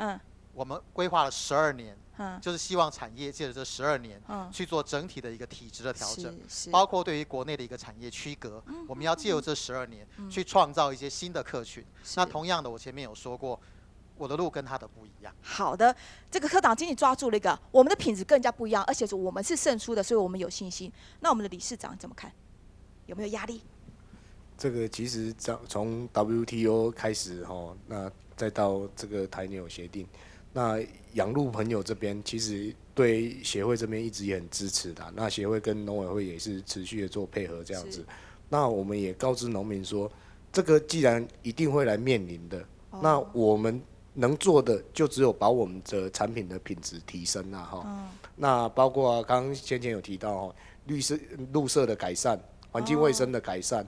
我们规划了12年，就是希望产业借着这12年，去做整体的一个体制的调整，包括对于国内的一个产业区隔，我们要借由这12年去创造一些新的客群。那同样的，我前面有说过，我的鹿跟他的不一样。好的，这个科长经理抓住了一个，我们的品质更加不一样，而且我们是胜出的，所以我们有信心。那我们的理事长怎么看？有没有压力？这个其实从 WTO 开始那再到这个台纽协定，那养鹿朋友这边其实对协会这边一直也很支持的。那协会跟农委会也是持续的做配合这样子。那我们也告知农民说，这个既然一定会来面临的，那我们能做的就只有把我们的产品的品质提升那包括刚刚先前有提到绿色的改善、环境卫生的改善，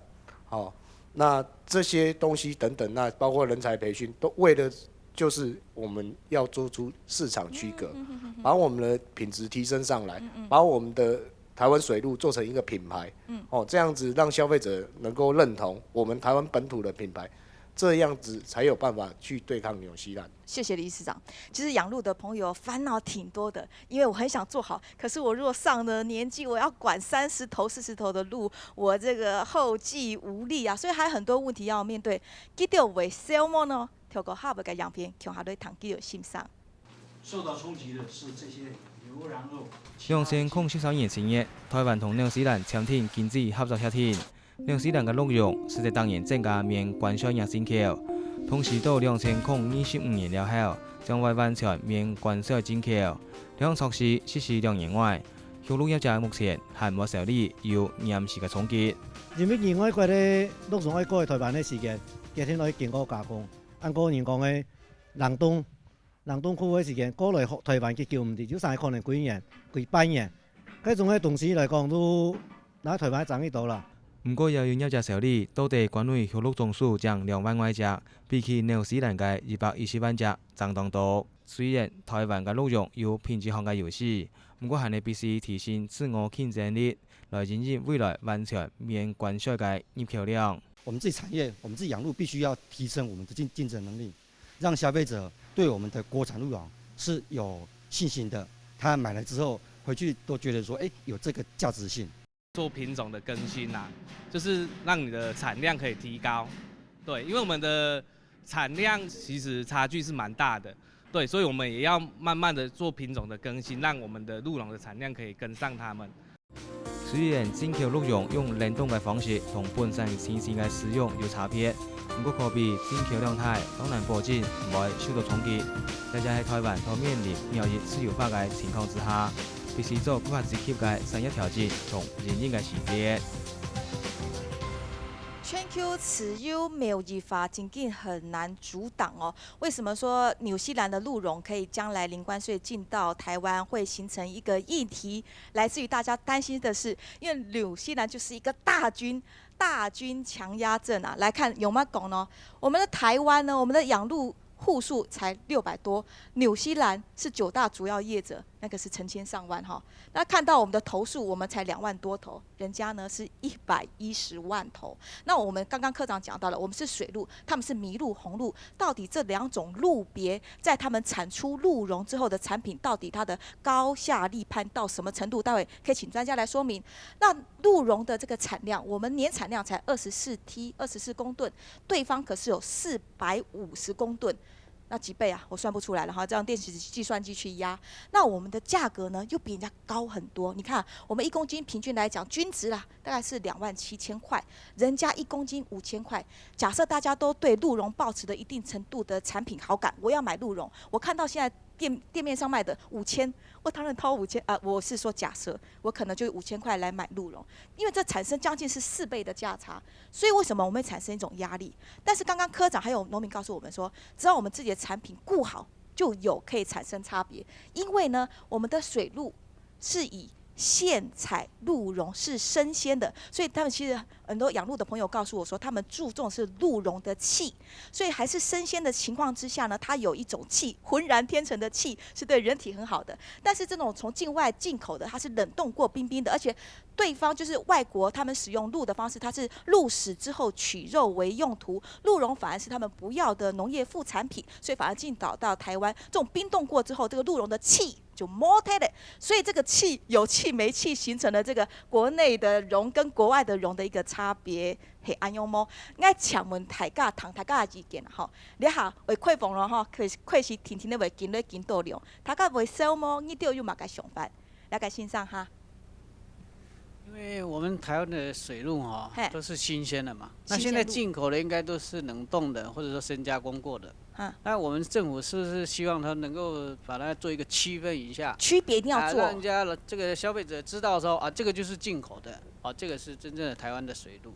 那这些东西等等，那包括人才培训，都为了就是我们要做出市场区隔，把我们的品质提升上来，把我们的台湾水鹿做成一个品牌，这样子让消费者能够认同我们台湾本土的品牌。这样子才有办法去对抗纽西兰。谢谢理事长。其实养鹿的朋友烦恼挺多的，因为我很想做好，可是我如果上了年纪，我要管30头、40头的鹿，我这个后继无力啊，所以还有很多问题要面对。记得为什么呢？透过哈伯嘅样片，向下对谈记到心上。受到冲击的是这些牛羊肉。2013年10月，台湾同紐西蘭簽訂經濟合作協定。紐西蘭嘅鹿茸是在當年增加免關稅額進口，同時到2025年了後，將會完全免關稅進口。兩項措施實施2年外，畜牧業者目前還冇受理有嚴實嘅衝擊。因為另外嗰啲鹿茸愛過去台灣嘅時間，家庭可以經過加工，按個人講嘅冷凍區嘅時間過來台灣嘅叫唔掂，有時可能幾年、幾百年，嗰種嘅東西嚟講都喺台灣爭呢度啦。不過由於業者受理，當地關於畜鹿總數將2萬外隻，比起紐西蘭嘅220萬隻增當多。雖然台灣嘅鹿茸有品質上嘅優勢，不過還係必須提升自我競爭力，來引領未來完全免關稅嘅入口量。我們自己產業，我們自己養鹿必須要提升我們的競爭能力，讓消費者對我們的國產鹿茸是有信心的。他買來之後回去都覺得說，有這個價值性。做品種的更新就是讓你的產量可以提高。對，因為我們的產量其實差距是蠻大的。對，所以我們也要慢慢的做品種的更新，讓我們的鹿茸的產量可以跟上他們。雖然進口鹿茸用冷凍嘅方式同本身新鮮嘅使用有差別，不過可比進口量大，當然保證唔會受到衝擊。大家喺台灣都面臨貿易自由化嘅情況之下，必須做更加積極嘅產業調節同營運嘅細節。全球持有贸易法仅仅很难阻挡哦。为什么说纽西兰的鹿茸可以将来零关税进到台湾，会形成一个议题？来自于大家担心的是，因为纽西兰就是一个大军强压阵啊。来看有没有讲呢？我们的台湾呢，我们的养鹿户数才600多，纽西兰是9大主要业者，那个是成千上万哈。那看到我们的头数，我们才2万多头，人家呢是110万头。那我们刚刚科长讲到了，我们是水鹿，他们是麋鹿、红鹿，到底这2种鹿别在他们产出鹿茸之后的产品，到底它的高下立判到什么程度？待会可以请专家来说明。那鹿茸的这个产量，我们年产量才24公吨，对方可是有450公吨。那几倍啊？我算不出来了哈，这样电子计算机去压。那我们的价格呢，又比人家高很多。你看，我们1公斤平均来讲，均值啦，大概是27000块，人家1公斤5000块。假设大家都对鹿茸抱持的一定程度的产品好感，我要买鹿茸，我看到现在店面上卖的5000，我当然掏5000啊！我是说假设，我可能就5000块来买鹿茸，因为这产生将近是4倍的价差，所以为什么我们会产生一种压力？但是刚刚科长还有农民告诉我们说，只要我们自己的产品顾好，就有可以产生差别。因为呢，我们的水鹿是以现采鹿茸是生鲜的，所以他们其实很多养鹿的朋友告诉我说，他们注重是鹿茸的气，所以还是生鲜的情况之下呢，它有一种气，浑然天成的气，是对人体很好的。但是这种从境外进口的，它是冷冻过冰冰的，而且对方就是外国，他们使用鹿的方式，它是鹿死之后取肉为用途，鹿茸反而是他们不要的农业副产品，所以反而进导到台湾，这种冰冻过之后，这个鹿茸的气就 mortated， 所以这个气有气没气形成了这个国内的茸跟国外的茸的一个差别，系安样么？爱请问大家的意见啦吼，你下为开放了吼，确实天天都会见到量，大家会收么？你都有嘛个想法，来个欣赏哈。因为我们台湾的水鹿哈都是新鲜的嘛，那现在进口的应该都是冷冻的，或者说深加工过的。那我们政府是不是希望它能够把它做一个区分一下？区别一定要做，让人家这个消费者知道说啊，这个就是进口的，啊，这个是真正的台湾的水鹿。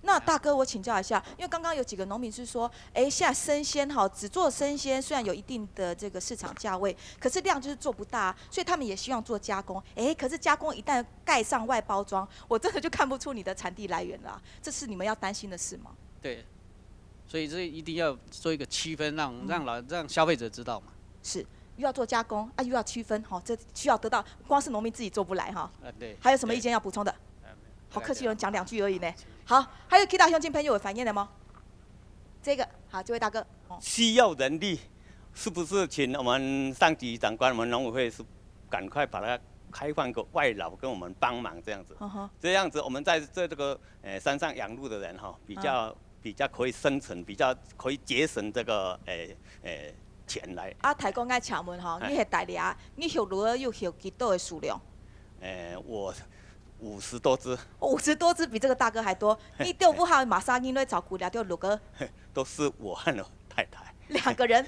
那大哥，我请教一下，因为刚刚有几个农民是说，现在生鲜哈只做生鲜，虽然有一定的这个市场价位，可是量就是做不大，所以他们也希望做加工。可是加工一旦盖上外包装，我真的就看不出你的产地来源了，这是你们要担心的事吗？对，所以这一定要做一个区分，让消费者知道嘛。是。又要做加工啊，又要区分，这需要得到，光是农民自己做不来哈。对。还有什么意见要补充的？好客气，有人讲2句而已呢。好，还有其他乡亲朋友有反应的吗？这个好，这位大哥。需要人力，是不是请我们上级长官，我们农委会是赶快把它开放个外劳跟我们帮忙这样子。这样子我们在这个山上养鹿的人哈，比较可以生存，比较可以节省这个钱来。太公爱请问哈，你是大掠，你育鹿又育几多的数量？我50多只。50多只比这个大哥还多。你丢不好，马上因为照顾了丢6个。都是我和我太太。2个人。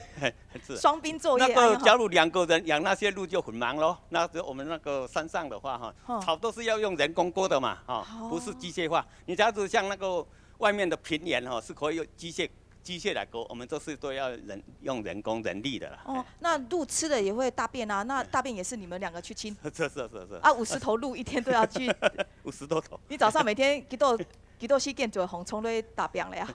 双兵作业。那个假如2个人养那些鹿就很忙咯。那我们那个山上的话哈，草都是要用人工割的嘛，不是机械化。你假如像那个外面的平原哈，是可以用机械来割，我们这是都要用人工人力的啦。那鹿吃的也会大便啊，那大便也是你们2个去清。是。50头鹿一天都要去。50多头。你早上每天几多时间就会红冲在大便了呀？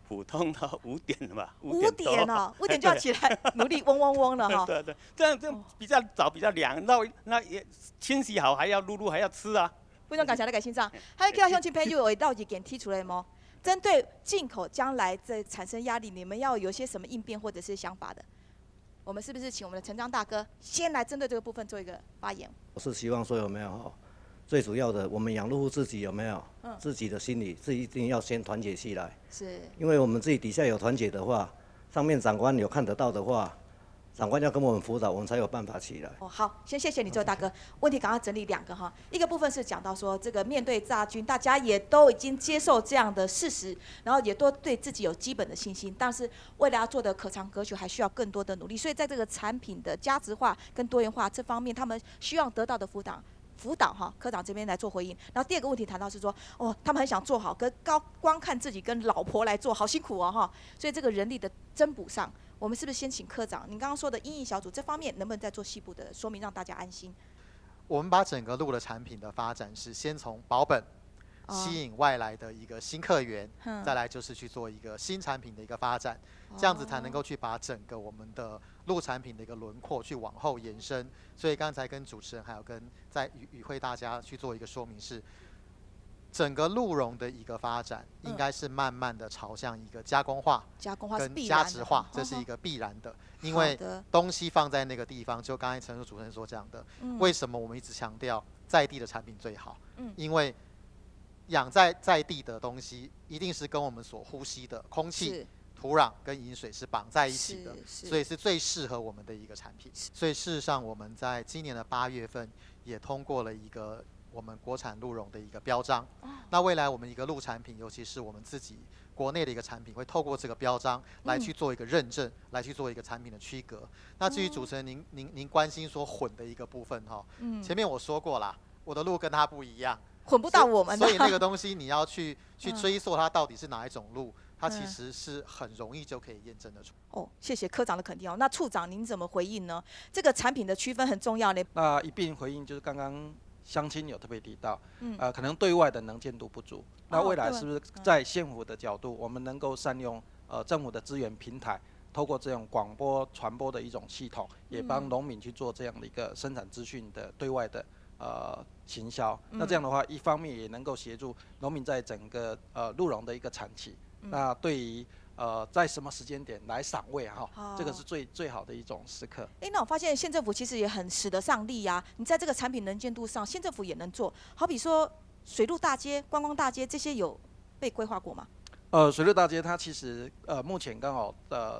普通的5点吧。5点哦，5点就要起来努力嗡嗡嗡了哈。对，这样比较早比较凉，那也清洗好还要撸还要吃啊。非常感谢大家欣赏。还有其他乡亲朋友有到意见提出来吗？针对进口将来这产生压力，你们要有些什么应变或者是想法的？我们是不是请我们的陈章大哥先来针对这个部分做一个发言？我是希望说有没有最主要的，我们养鹿户自己有没有自己的心理，自己一定要先团结起来。是。因为我们自己底下有团结的话，上面长官有看得到的话。长官要跟我们辅导，我们才有办法起来。好，先谢谢你这位大哥。问题赶快整理2个哈，一个部分是讲到说，这个面对大军，大家也都已经接受这样的事实，然后也都对自己有基本的信心，但是为了要做的可长可久，还需要更多的努力。所以在这个产品的价值化跟多元化这方面，他们需要得到的辅导哈，科长这边来做回应。然后第二个问题谈到是说，哦，他们很想做好，可光看自己跟老婆来做，好辛苦哦哈。所以这个人力的增补上，我们是不是先请科长？您刚刚说的因应小组这方面，能不能再做细部的说明，让大家安心？我们把整个鹿的产品的发展是先从保本。吸引外来的一个新客源，再来就是去做一个新产品的一个发展，这样子才能够去把整个我们的鹿产品的一个轮廓去往后延伸。所以刚才跟主持人还有跟在与会大家去做一个说明是，整个鹿茸的一个发展应该是慢慢的朝向一个加工化、跟加值化，这是一个必然的。因为东西放在那个地方，就刚才陈述主持人所讲的，为什么我们一直强调在地的产品最好？因为养在地的东西，一定是跟我们所呼吸的空气、土壤跟饮水是绑在一起的，所以是最适合我们的一个产品。所以事实上，我们在今年的8月份也通过了一个我们国产鹿茸的一个标章。那未来我们一个鹿产品，尤其是我们自己国内的一个产品，会透过这个标章来去做一个认证，来去做一个产品的区隔。那至于主持人您关心说混的一个部分哈，前面我说过啦，我的鹿跟它不一样。混不到我们的，所以那个东西你要去追溯它到底是哪一种鹿，它其实是很容易就可以验证得出。哦，谢谢科长的肯定哦。那处长您怎么回应呢？这个产品的区分很重要呢。那一并回应就是刚刚乡亲有特别提到，可能对外的能见度不足。那未来是不是在县府的角度，我们能够善用政府的资源平台，透过这种广播传播的一种系统，也帮农民去做这样的一个生产资讯的对外的行销。那这样的话，一方面也能够协助农民在整个鹿茸的一个产期。那对于在什么时间点来赏味哈，这个是最好的一种时刻。那我发现县政府其实也很使得上力呀。你在这个产品能见度上，县政府也能做。好比说水陆大街、观光大街这些有被规划过吗？水陆大街它其实目前刚好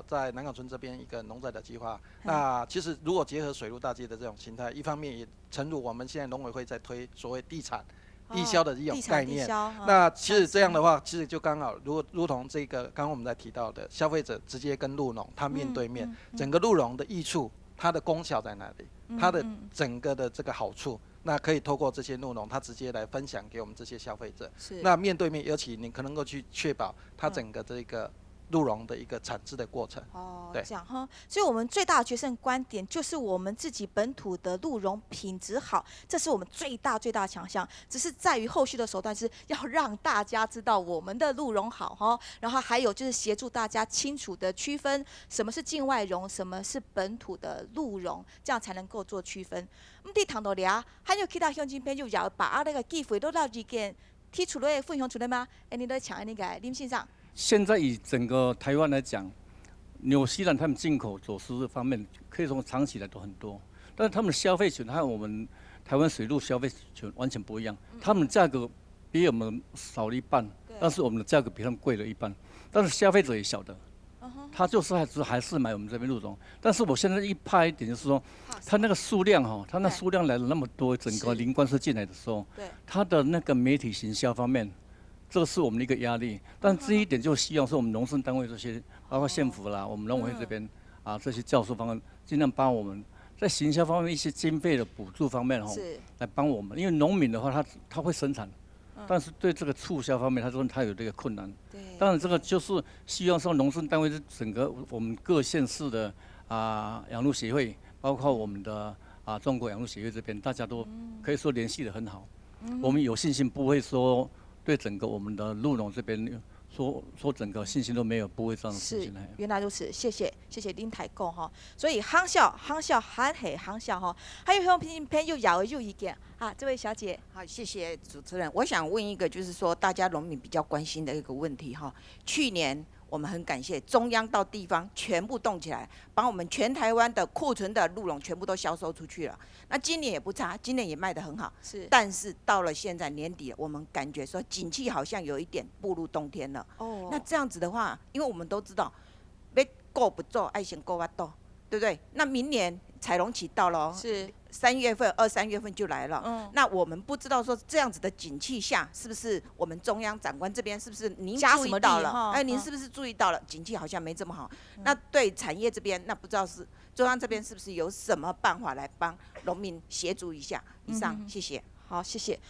在南港村这边一个农宅的计划。那其实如果结合水陆大街的这种形态，一方面也诚如我们现在农委会在推所谓地销的这种概念。那其实这样的话，其实就刚好如同这个刚刚我们在提到的，消费者直接跟鹿农他面对面，整个鹿茸的益处，它的功效在哪里？它的整个的这个好处。那可以透过这些鹿农，他直接来分享给我们这些消费者。那面对面，尤其你可能够去确保它整个这个鹿茸的一个产制的过程。对，这样哈。所以我们最大的决胜观点就是我们自己本土的鹿茸品质好，这是我们最大的强项。只是在于后续的手段是要让大家知道我们的鹿茸好哈，然后还有就是协助大家清楚的区分什么是境外茸，什么是本土的鹿茸，这样才能够做区分。伫糖度俩，还有其他乡亲朋友也把那个机会都到意见提出来分享出来吗？你来抢那个林先生。现在以整个台湾来讲，纽西兰他们进口走私方面可以说长期以来都很多，但是他们的消费权和我们台湾水陆消费权完全不一样。他们的价格比我们少了一半，但是我们的价格比他们贵了一半，但是消费者也晓得。他就是还是买我们这边鹿茸，但是我现在一怕一点就是说，他那个数量哈，他那数量来了那么多，整个零官司进来的时候，他的那个媒体行销方面，这个是我们的一个压力。但这一点就希望说我们农政单位这些，包括县府啦，我们农委会这边啊这些教授方面，尽量帮我们在行销方面一些经费的补助方面哈，来帮我们。因为农民的话，他会生产。但是对这个促销方面，他说他有这个困难。当然这个就是希望说农政单位整个我们各县市的养鹿协会，包括我们的中国养鹿协会这边，大家都可以说联系得很好。我们有信心不会说对整个我们的鹿茸这边说整个信心都没有，不会这样的事情。原来如此，谢谢林台讲哈。所以航校喊嘿航校哈，还有朋友有意见啊，这位小姐。好，谢谢主持人。我想问一个，就是说大家农民比较关心的一个问题哈。去年我们很感谢中央到地方全部动起来，把我们全台湾的库存的鹿茸全部都销售出去了。那今年也不差，今年也卖得很好。但是到了现在年底，我们感觉说景气好像有一点步入冬天了。那这样子的话，因为我们都知道，要顾不做，爱先顾巴肚，对不对？那明年采农期到了，是3月份、2、3月份就来了。那我们不知道说这样子的景气下，是不是我们中央长官这边是不是您注意到了？您是不是注意到了景气好像没这么好？那对产业这边，那不知道是中央这边是不是有什么办法来帮农民协助一下？以上，谢谢。好，谢谢。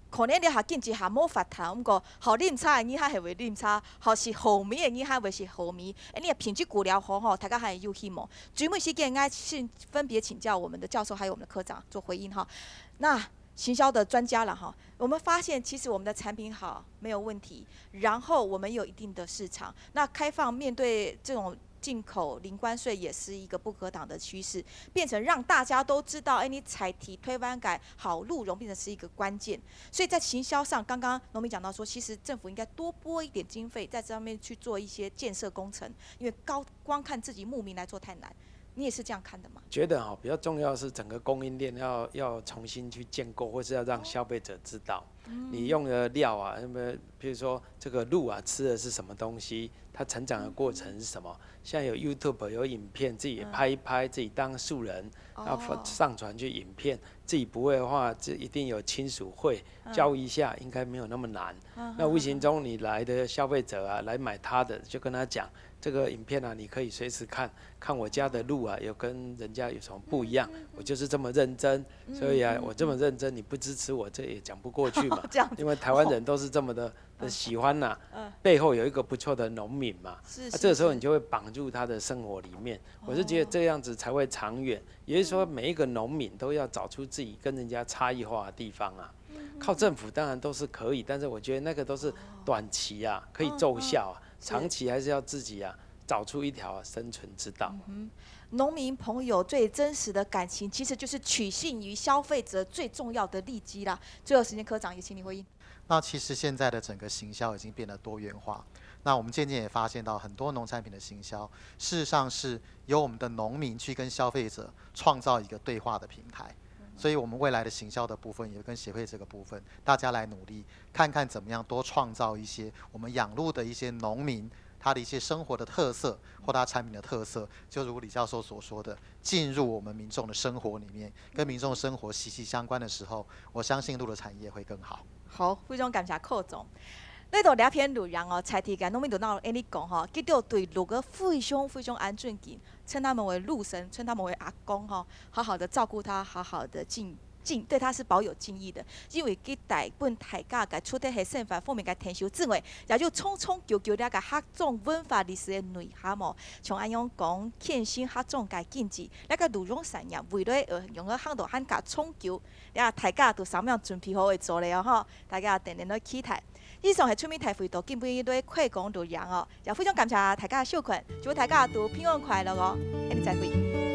可能你学紧一下冇法谈，毋过好啉茶的你还系会啉茶，好是好米的你还会是好米。你的品质骨疗好吼，大家还有希望。最尾时间，分别请教我们的教授还有我们的科长做回应哈。那行销的专家了哈，我们发现其实我们的产品好没有问题，然后我们有一定的市场，那开放面对这种进口零关税也是一个不可挡的趋势，变成让大家都知道，你采提推翻改好鹿茸变成是一个关键。所以在行销上，刚刚农民讲到说，其实政府应该多拨一点经费在这上面去做一些建设工程，因为光看自己牧民来做太难。你也是这样看的吗？觉得比较重要是整个供应链要重新去建构，或是要让消费者知道，你用的料啊，比如说这个鹿啊吃的是什么东西，它成长的过程是什么。现在有 YouTube 有影片，自己也拍一拍，自己当素人，然后上传去影片。自己不会的话，这一定有亲属会教一下，应该没有那么难。那无形中你来的消费者啊，来买他的，就跟他讲。这个影片啊，你可以随时看我家的鹿啊，有跟人家有什么不一样。我就是这么认真，所以啊，我这么认真，你不支持我，这也讲不过去嘛。因为台湾人都是这么的喜欢呐，背后有一个不错的农民嘛。这个时候你就会绑住他的生活里面。我是觉得这样子才会长远。也就是说，每一个农民都要找出自己跟人家差异化的地方啊。靠政府当然都是可以，但是我觉得那个都是短期啊，可以奏效啊。长期还是要自己啊找出一条生存之道。农民朋友最真实的感情，其实就是取信于消费者最重要的利基啦。最后时间，科长也请你回应。那其实现在的整个行销已经变得多元化。那我们渐渐也发现到，很多农产品的行销，事实上是由我们的农民去跟消费者创造一个对话的平台。所以我们未来的行销的部分，也跟协会这个部分，大家来努力，看看怎么样多创造一些我们养鹿的一些农民他的一些生活的特色或他产品的特色，就如李教授所说的，进入我们民众的生活里面，跟民众生活息息相关的时候，我相信鹿的产业会更好。好，非常感谢寇总。那度两篇内容采提跟农民就闹跟你讲记得对鹿个非常非常安尊敬，称他们为鹿神，称他们为阿公好好的照顾他，好好的对他是保有敬意的，因为佢大本大家嘅出得系宪法方面嘅天修之外，也就匆匆叫了个各种文化历史嘅内涵像安样讲欠薪各种嘅禁止，那个鹿茸产业为了用个行道喊甲冲求，大家都三样准备好会做了大家定定去期待。以上系村民台会到今晡日对快讲内容也非常感谢大家嘅收看，祝大家都平安快乐下次再会。